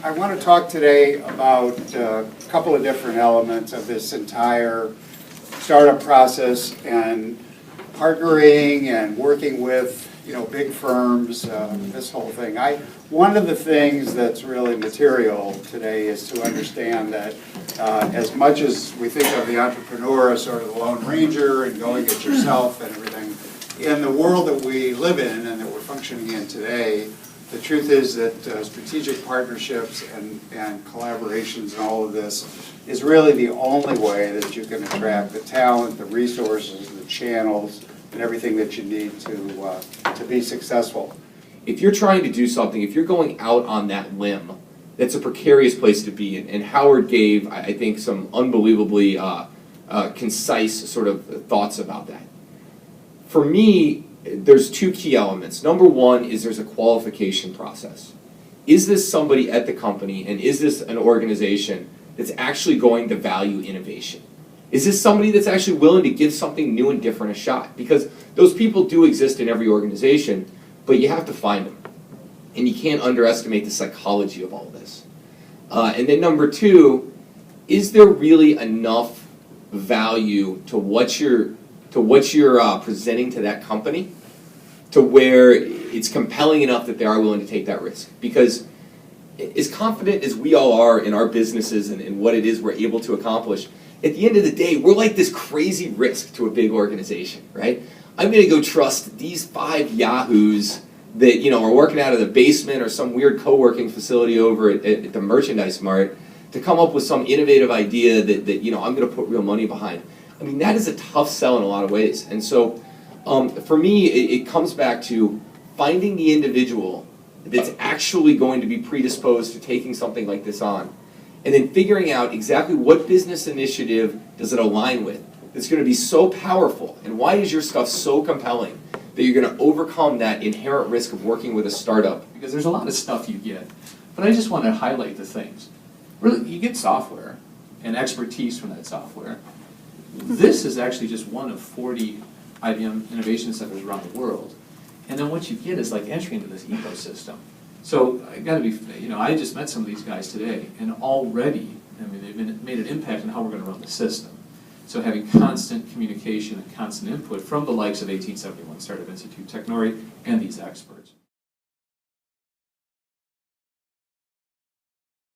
I want to talk today about a couple of different elements of this entire startup process and partnering and working with, big firms, this whole thing. One of the things that's really material today is to understand that as much as we think of the entrepreneur as sort of the Lone Ranger and going it yourself and everything, in the world that we live in and that we're functioning in today, the truth is that strategic partnerships and collaborations and all of this is really the only way that you can attract the talent, the resources, the channels, and everything that you need to be successful. If you're trying to do something, if you're going out on that limb, that's a precarious place to be in. And Howard gave, I think, some unbelievably concise sort of thoughts about that. For me, there's two key elements. Number one is there's a qualification process. Is this somebody at the company, and is this an organization that's actually going to value innovation? Is this somebody that's actually willing to give something new and different a shot? Because those people do exist in every organization, but you have to find them. And you can't underestimate the psychology of all this. And then number two, is there really enough value to what you're presenting to that company to where it's compelling enough that they are willing to take that risk? Because as confident as we all are in our businesses and what it is we're able to accomplish, at the end of the day, we're like this crazy risk to a big organization, right? I'm going to go trust these 5 yahoos that are working out of the basement or some weird co-working facility over at the merchandise mart to come up with some innovative idea that I'm going to put real money behind. I mean, that is a tough sell in a lot of ways. And so for me, it comes back to finding the individual that's actually going to be predisposed to taking something like this on, and then figuring out exactly what business initiative does it align with that's going to be so powerful, and why is your stuff so compelling that you're going to overcome that inherent risk of working with a startup. Because there's a lot of stuff you get, but I just want to highlight the things. Really, you get software and expertise from that software. This is actually just one of 40 IBM innovation centers around the world. And then what you get is like entry into this ecosystem. So I got to be, I just met some of these guys today, and already, they've made an impact on how we're going to run the system. So having constant communication and constant input from the likes of 1871 Startup Institute, Technori, and these experts.